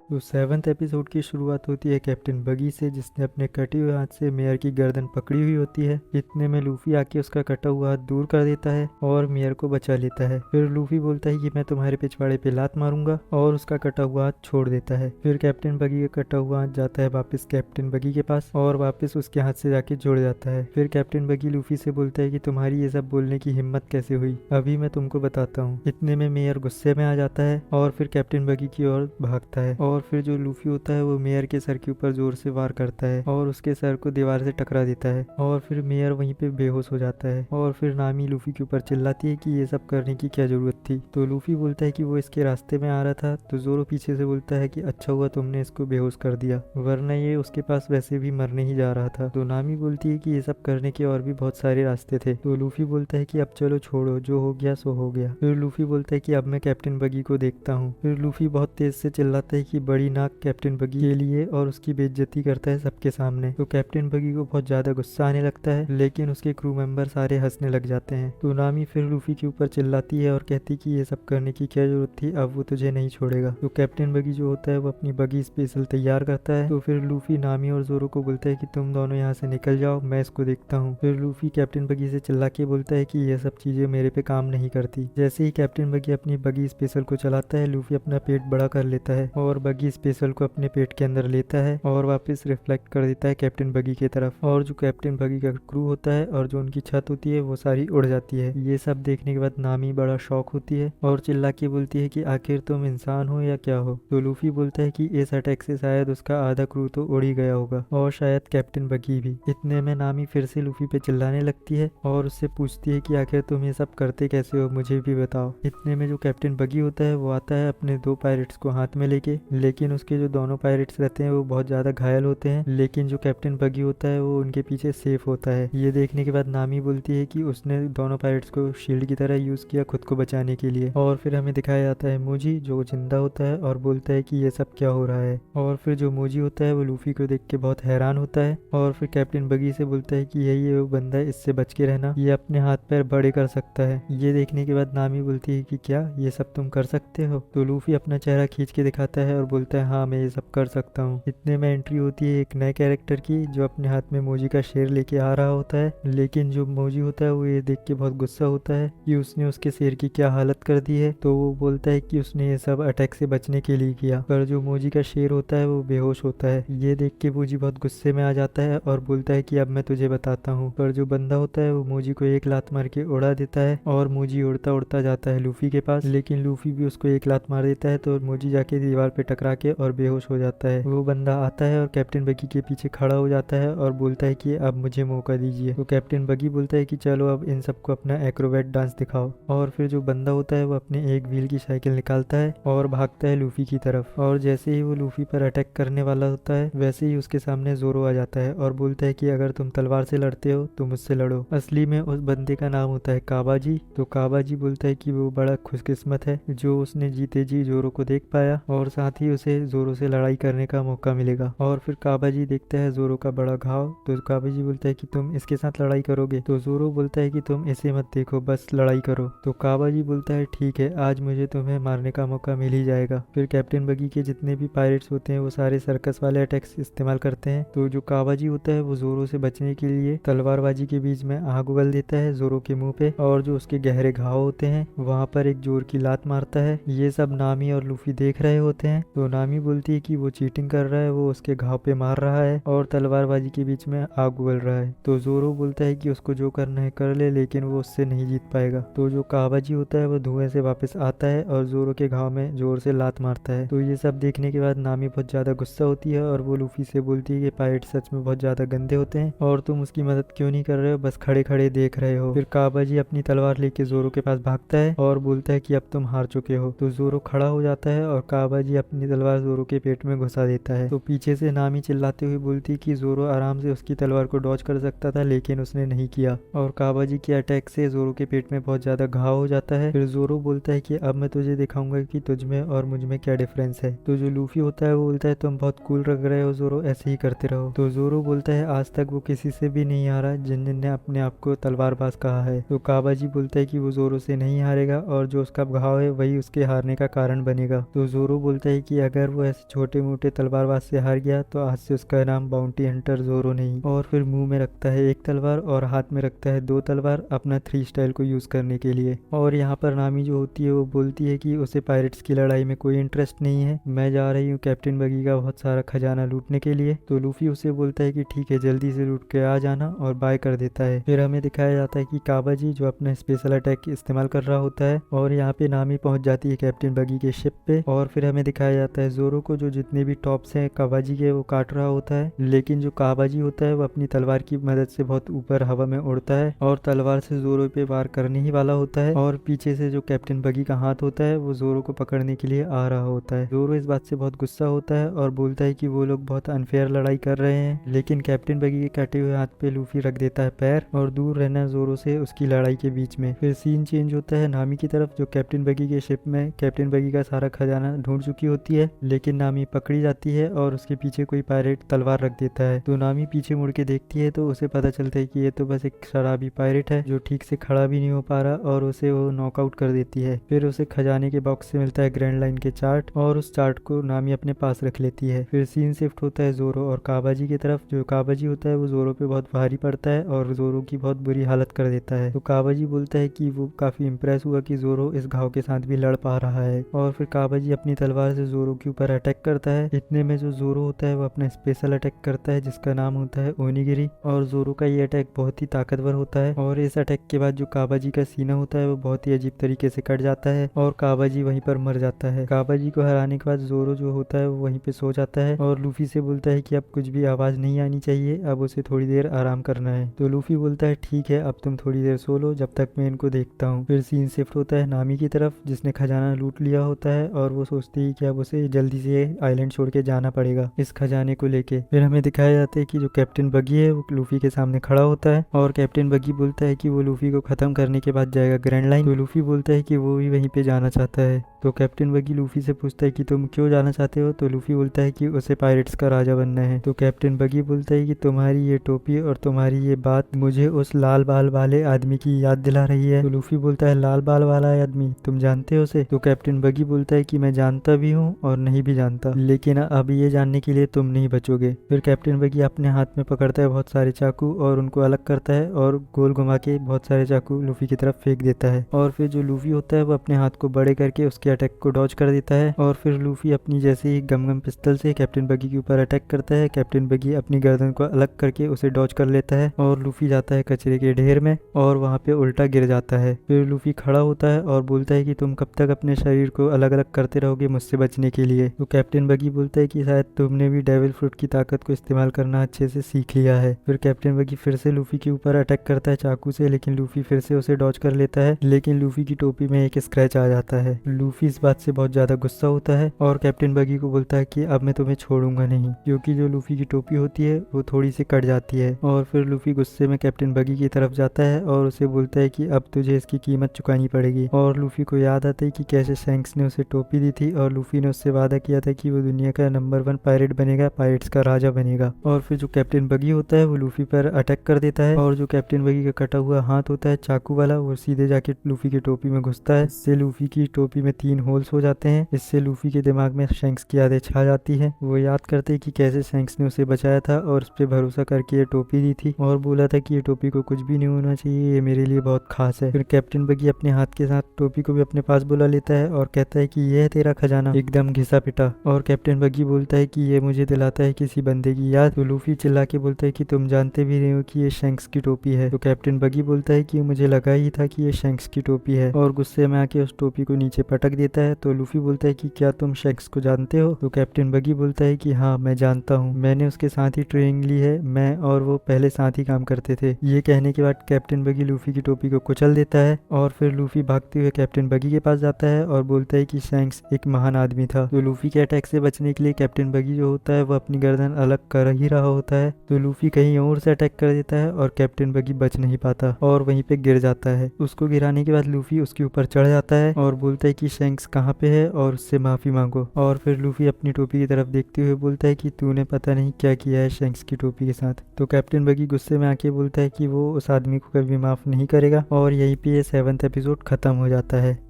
तो 7th episode की शुरुआत होती है कैप्टन बगी से, जिसने अपने कटे हुए हाथ से मेयर की गर्दन पकड़ी हुई होती है। इतने में लूफी आके उसका कटा हुआ हाथ दूर कर देता है और मेयर को बचा लेता है। फिर लूफी बोलता है कि मैं तुम्हारे पिछवाड़े पे लात मारूंगा और उसका कटा हुआ हाथ छोड़ देता है। फिर कैप्टन बगी का कटा हुआ हाथ जाता है वापस कैप्टन बगी के पास और वापस उसके हाथ से जाके जुड़ जाता है। फिर कैप्टन बगी लूफी से बोलता है कि तुम्हारी ये सब बोलने की हिम्मत कैसे हुई, अभी मैं तुमको बताता हूँ। इतने में मेयर गुस्से में आ जाता है और फिर कैप्टन बगी की ओर भागता है और फिर जो लूफी होता है वो मेयर के सर के ऊपर जोर से वार करता है और उसके सर को दीवार से टकरा देता है और फिर मेयर वहीं पे बेहोश हो जाता है। और फिर नामी लूफी के ऊपर चिल्लाती है कि ये सब करने की क्या जरूरत थी। तो लूफी बोलता है कि वो इसके रास्ते में आ रहा था। तो जोरो पीछे से बोलता है कि अच्छा हुआ तुमने इसको बेहोश कर दिया, वरना ये उसके पास वैसे भी मरने ही जा रहा था। तो नामी बोलती है कि ये सब करने के और भी बहुत सारे रास्ते थे। तो लूफी बोलता है कि अब चलो छोड़ो, जो हो गया सो हो गया। फिर लूफी बोलता है कि अब मैं कैप्टन बगी को देखता हूँ। फिर लूफी बहुत तेज से चिल्लाता है कि बड़ी नाक कैप्टन बगी के लिए और उसकी बेइज्जती करता है सबके सामने। तो कैप्टन बगी को बहुत ज्यादा गुस्सा आने लगता है, लेकिन उसके क्रू मेंबर सारे हंसने लग जाते हैं। तो नामी फिर लूफी के ऊपर चिल्लाती है और कहती कि ये सब करने की क्या जरूरत थी, अब वो तुझे नहीं छोड़ेगा। तो कैप्टन बगी जो होता है वो अपनी बगी स्पेशल तैयार करता है। तो फिर लूफी नामी और जोरो को बोलता है कि तुम दोनों यहाँ से निकल जाओ, मैं इसको देखता हूँ। फिर लूफी कैप्टन बगी से चिल्ला के बोलता है कि ये सब चीजें मेरे पे काम नहीं करती। जैसे ही कैप्टन बगी अपनी बगी स्पेशल को चलाता है, लूफी अपना पेट बड़ा कर लेता है और बगी स्पेशल को अपने पेट के अंदर लेता है और वापस रिफ्लेक्ट कर देता है कैप्टन बगी की तरफ। और जो कैप्टन बगी का क्रू होता है और जो उनकी छत होती है वो सारी उड़ जाती है। ये सब देखने के बाद नामी बड़ा शॉक होती है और चिल्ला के बोलती है कि आखिर तुम इंसान हो या क्या हो। तो लूफी बोलता है कि इस अटैक से शायद उसका आधा क्रू तो उड़ ही गया होगा और शायद कैप्टन बगी भी। इतने में नामी फिर से लूफी पे चिल्लाने लगती है और उससे पूछती है कि आखिर तुम ये सब करते कैसे हो, मुझे भी बताओ। इतने में जो कैप्टन बगी होता है वो आता है अपने 2 पायरेट्स को हाथ में लेके, लेकिन उसके जो दोनों पायरेट्स रहते हैं वो बहुत ज्यादा घायल होते हैं, लेकिन जो कैप्टन बगी होता है वो उनके पीछे सेफ होता है। ये देखने के बाद नामी बोलती है कि उसने दोनों पायरेट्स को शील्ड की तरह यूज किया खुद को बचाने के लिए। और फिर हमें दिखाया जाता है मोजी जो जिंदा होता है और बोलता है कि ये सब क्या हो रहा है। और फिर जो मोजी होता है वो लूफी को देख के बहुत हैरान होता है और फिर कैप्टन बगी से बोलता है कि यही वो बंदा है, इससे बच के रहना, ये अपने हाथ पैर बड़े कर सकता है। ये देखने के बाद नामी बोलती है कि क्या ये सब तुम कर सकते हो। तो लूफी अपना चेहरा खींच के दिखाता है और बोलता है हाँ मैं ये सब कर सकता हूँ। इतने में एंट्री होती है एक नए कैरेक्टर की जो अपने हाथ में मोजी का शेर लेके आ रहा होता है, लेकिन जो मोजी होता है वो ये देख के बहुत गुस्सा होता है कि उसने उसके शेर की क्या हालत कर दी है। तो वो बोलता है कि उसने ये सब अटैक से बचने के लिए किया, पर जो मोजी का शेर होता है वो बेहोश होता है। ये देख के मोजी बहुत गुस्से में आ जाता है और बोलता है कि अब मैं तुझे बताता हूँ। पर जो बंदा होता है वो मोजी को एक लात मार के उड़ा देता है और मोजी उड़ता उड़ता जाता है लूफी के पास, लेकिन लूफी भी उसको एक लात मार देता है। तो मोजी जाके दीवार पे टकरा के और बेहोश हो जाता है। वो बंदा आता है और कैप्टन बगी के पीछे खड़ा हो जाता है और बोलता है कि अब मुझे मौका दीजिए। तो कैप्टन बगी बोलता है कि चलो अब इन सबको अपना एक्रोबैट डांस दिखाओ। और फिर जो बंदा होता है वो अपने एक व्हील की साइकिल निकालता है और भागता है लूफी की तरफ। और जैसे ही वो लूफी पर अटैक करने वाला होता है वैसे ही उसके सामने जोरो आ जाता है और बोलता है कि अगर तुम तलवार से लड़ते हो तो मुझसे लड़ो। असली में उस बंदे का नाम होता है काबाजी। तो काबाजी बोलता है कि वो बड़ा खुशकिस्मत है जो उसने जीते जी जोरो को देख पाया और साथ ही उसे जोरो से लड़ाई करने का मौका मिलेगा। और फिर काबाजी देखता है जोरो का बड़ा घाव। तो काबाजी बोलता है कि तुम इसके साथ लड़ाई करोगे। तो जोरो बोलता है कि तुम इसे मत देखो, बस लड़ाई करो। तो काबाजी बोलता है ठीक है, आज मुझे तुम्हें मारने का मौका मिल ही जाएगा। फिर कैप्टन बगी के जितने भी पायरेट्स होते हैं वो सारे सर्कस वाले अटैक्स इस्तेमाल करते हैं। तो जो काबाजी होता है वो जोरो से बचने के लिए तलवारबाजी के बीच में आग उगल देता है जोरो के मुंह पे और जो उसके गहरे घाव होते हैं वहां पर एक जोर की लात मारता है। ये सब नामी और लूफी देख रहे होते हैं। तो नामी बोलती है कि वो चीटिंग कर रहा है, वो उसके घाव पे मार रहा है और तलवारबाजी के बीच में आग उगल रहा है। तो जोरो बोलता है कि उसको जो करना है कर ले, लेकिन वो उससे नहीं जीत पाएगा। तो जो काबाजी होता है वो धुएं से वापस आता है और जोरो के घाव में जोर से लात मारता है। तो ये सब देखने के बाद नामी बहुत ज्यादा गुस्सा होती है और वो लूफी से बोलती है कि पायरेट सच में बहुत ज्यादा गंदे होते हैं और तुम उसकी मदद क्यों नहीं कर रहे हो, बस खड़े खड़े देख रहे हो। फिर काबाजी अपनी तलवार लेके जोरो के पास भागता है और बोलता है कि अब तुम हार चुके हो। तो जोरो खड़ा हो जाता है और काबाजी अपनी तलवार जोरो के पेट में घुसा देता है। तो पीछे से नामी चिल्लाते हुए बोलती है कि जोरो आराम से उसकी तलवार को डॉज कर सकता था, लेकिन उसने नहीं किया और काबाजी के अटैक से जोरो के पेट में बहुत ज्यादा घाव हो जाता है। फिर जोरो बोलता है कि अब मैं तुझे दिखाऊंगा कि तुझमें और मुझमें क्या डिफरेंस है। तो जो लूफी होता है वो बोलता है तुम बहुत कूल लग रहे हो जोरो, ऐसे ही करते रहो। तो जोरो बोलता है आज तक वो किसी से भी नहीं हारा जिनने अपने आप को तलवारबाज कहा है। तो काबाजी बोलता है कि वो जोरो से नहीं हारेगा और जो उसका घाव है वही उसके हारने का कारण बनेगा। तो जोरो बोलता है कि कि अगर वो ऐसे छोटे मोटे तलवारबाज से हार गया तो आज से उसका नाम बाउंटी हंटर जोरो नहीं। और फिर मुंह में रखता है एक तलवार और हाथ में रखता है 2 तलवार अपना 3 स्टाइल को यूज करने के लिए। और यहाँ पर नामी जो होती है वो बोलती है कि उसे पायरेट्स की लड़ाई में कोई इंटरेस्ट नहीं है, मैं जा रही हूँ कैप्टन बगी का बहुत सारा खजाना लूटने के लिए। तो लूफी उसे बोलता है कि ठीक है, जल्दी से लूट के आ जाना, और बाय कर देता है। फिर हमें दिखाया जाता है कि काबाजी जो अपना स्पेशल अटैक इस्तेमाल कर रहा होता है, और यहाँ पे नामी पहुंच जाती है कैप्टन बगी के शिप पे। और फिर हमें दिखाया जाता है जोरो को जो जितने भी टॉप्स हैं काबाजी के वो काट रहा होता है, लेकिन जो काबाजी होता है वो अपनी तलवार की मदद से बहुत ऊपर हवा में उड़ता है और तलवार से जोरो पे वार करने ही वाला होता है। और पीछे से जो कैप्टन बगी का हाथ होता है वो जोरो को पकड़ने के लिए आ रहा होता है। जोरो इस बात से बहुत गुस्सा होता है और बोलता है कि वो लोग बहुत अनफेयर लड़ाई कर रहे हैं, लेकिन कैप्टन बगी के कटे हुए हाथ पे लूफी रख देता है पैर और दूर रहना जोरो से उसकी लड़ाई के बीच में। फिर सीन चेंज होता है नामी की तरफ, जो कैप्टन बगी के शिप में कैप्टन बगी का सारा खजाना ढूंढ चुकी होती है, लेकिन नामी पकड़ी जाती है और उसके पीछे कोई पायरेट तलवार रख देता है। तो नामी पीछे मुड़ के देखती है तो उसे पता चलता है कि ये तो बस एक शराबी पायरेट है जो ठीक से खड़ा भी नहीं हो पा रहा, और उसे वो नॉकआउट कर देती है। फिर उसे खजाने के बॉक्स से मिलता है ग्रैंड लाइन के चार्ट, और उस चार्ट को नामी अपने पास रख लेती है। फिर सीन शिफ्ट होता है जोरो और काबाजी की तरफ। जो काबाजी होता है वो जोरो पे बहुत भारी पड़ता है और जोरो की बहुत बुरी हालत कर देता है। तो काबाजी बोलता है कि वो काफी इंप्रेस हुआ कि जोरो इस घाव के साथ भी लड़ पा रहा है, और फिर काबाजी अपनी तलवार से जोरो के ऊपर अटैक करता है। इतने में जो जोरो होता है वो अपना स्पेशल अटैक करता है जिसका नाम होता है ओनिगिरी, और जोरो का ये अटैक बहुत ही ताकतवर होता है। और इस अटैक के बाद जो काबाजी का सीना होता है वो बहुत ही अजीब तरीके से कट जाता है और काबाजी वहीं पर मर जाता है। काबाजी को हराने के बाद जोरो जो होता है वो वहीं पे सो जाता है और लूफी से बोलता है कि अब कुछ भी आवाज नहीं आनी चाहिए, अब उसे थोड़ी देर आराम करना है। तो लूफी बोलता है ठीक है, अब तुम थोड़ी देर सो लो जब तक मैं इनको देखता हूँ। फिर सीन शिफ्ट होता है नामी की तरफ जिसने खजाना लूट लिया होता है, और वो सोचती है कि अब उसे जल्दी से आइलैंड छोड़ के जाना पड़ेगा इस खजाने को लेके। फिर हमें दिखाया जाता है कि जो कैप्टन बगी है वो लूफी के सामने खड़ा होता है, और कैप्टन बगी बोलता है कि वो लूफी को खत्म करने के बाद जाएगा ग्रैंड लाइन। तो लूफी बोलता है कि वो भी वहीं पे जाना चाहता है। तो कैप्टन बगी लूफी से पूछता है कि तुम क्यों जाना चाहते हो। तो लूफी बोलता है कि उसे पायरेट्स का राजा बनना है। तो कैप्टन बगी बोलता है कि तुम्हारी ये टोपी और तुम्हारी ये बात मुझे उस लाल बाल वाले आदमी की याद दिला रही है। तो लूफी बोलता है लाल बाल वाला आदमी, तुम जानते हो उसे। तो कैप्टन बगी बोलता है कि मैं जानता भी हूँ और नहीं भी जानता, लेकिन अब ये जानने के लिए तुम नहीं बचोगे। फिर कैप्टन बगी अपने हाथ में पकड़ता है बहुत सारे चाकू और उनको अलग करता है और गोल घुमा के बहुत सारे चाकू लूफी की तरफ फेंक देता है। और फिर जो लूफी होता है वो अपने हाथ को बड़े करके उसके अटैक को डॉज कर देता है, और फिर लूफी अपनी जैसे ही गम पिस्टल से कैप्टन बगी के ऊपर अटैक करता है। कैप्टन बगी अपनी गर्दन को अलग करके उसे डॉज कर लेता है और लूफी जाता है कचरे के ढेर में और वहाँ पे उल्टा गिर जाता है। फिर लूफी खड़ा होता है और बोलता है कि तुम कब तक अपने शरीर को अलग अलग करते रहोगे मुझसे बचने के लिए। तो कैप्टन बगी बोलता है कि शायद तुमने भी डेविल फ्रूट की ताकत को इस्तेमाल करना अच्छे से सीख लिया है। फिर कैप्टन बगी फिर से लूफी के ऊपर अटैक करता है चाकू से, लेकिन लूफी फिर से उसे डॉज कर लेता है, लेकिन लूफी की टोपी में एक स्क्रैच आ जाता है। लूफी इस बात से बहुत ज्यादा गुस्सा होता है और कैप्टन बगी को बोलता है कि अब मैं तुम्हें छोड़ूंगा नहीं, क्योंकि जो लूफी की टोपी होती है वो थोड़ी सी कट जाती है। और फिर लूफी गुस्से में कैप्टन बगी की तरफ जाता है और उसे बोलता है कि अब तुझे इसकी कीमत चुकानी पड़ेगी। और लूफी को याद आता है कि कैसे शैंक्स ने उसे टोपी दी थी और लूफी ने उससे वादा किया था कि वो दुनिया का नंबर 1 पायरेट बनेगा, पायरेट्स का राजा बनेगा। और फिर जो कैप्टन बगी होता है वो लूफी पर अटैक कर देता है, और जो कैप्टन बगी का कटा हुआ हाथ होता है चाकू वाला वो सीधे जाके लूफी की टोपी में घुसता है। इससे लूफी की टोपी में 3 होल्स हो जाते हैं। इससे लूफी के दिमाग में शैंक्स की यादें छा जाती है। वो याद करते हैं कि कैसे शैंक्स ने उसे बचाया था और उस पर भरोसा करके ये टोपी दी थी और बोला था कि ये टोपी को कुछ भी नहीं होना चाहिए, ये मेरे लिए बहुत खास है। फिर कैप्टन बगी अपने हाथ के साथ टोपी को भी अपने पास बुला लेता है और कहता है कि ये है तेरा खजाना, एकदम घिसा पिटा। और कैप्टन बगी बोलता है कि ये मुझे दिलाता है किसी बंदे की याद। तो लूफी चिल्ला के बोलता है कि तुम जानते भी नहीं हो कि ये शैंक्स की टोपी है। तो कैप्टन बगी बोलता है कि मुझे लगा ही था कि ये शैंक्स की टोपी है, और गुस्से में आके उस टोपी को नीचे पटक देता है। तो लूफी बोलता है कि क्या तुम शैंक्स को जानते हो। तो कैप्टन बगी बोलता है कि हाँ मैं जानता हूँ, मैंने उसके साथ ही ट्रेनिंग ली है, मैं और वो पहले साथ ही काम करते थे। ये कहने के बाद कैप्टन बगी लूफी की टोपी को कुचल देता है और फिर लूफी भागते हुए कैप्टन बगी के पास जाता है और बोलता है कि शैंक्स एक महान आदमी था। तो लूफी के अटैक से बचने के लिए कैप्टन बगी जो होता है वो अपनी गर्दन अलग कर ही रहा होता है। तो लूफी कहीं और से अटैक कर देता है और कैप्टन बगी बच नहीं पाता और वहीं पे गिर जाता है। उसको गिराने के बाद लूफी उसके ऊपर चढ़ जाता है और बोलता है कि शैंक्स कहाँ पे है और उससे माफी मांगो। और फिर लूफी अपनी टोपी की तरफ देखते हुए बोलता है कि तूने पता नहीं क्या किया है शैंक्स की टोपी के साथ। तो कैप्टन बगी गुस्से में आके बोलता है कि वो उस आदमी को कभी माफ नहीं करेगा, और यहीं पे ये 7th एपिसोड खत्म हो जाता है।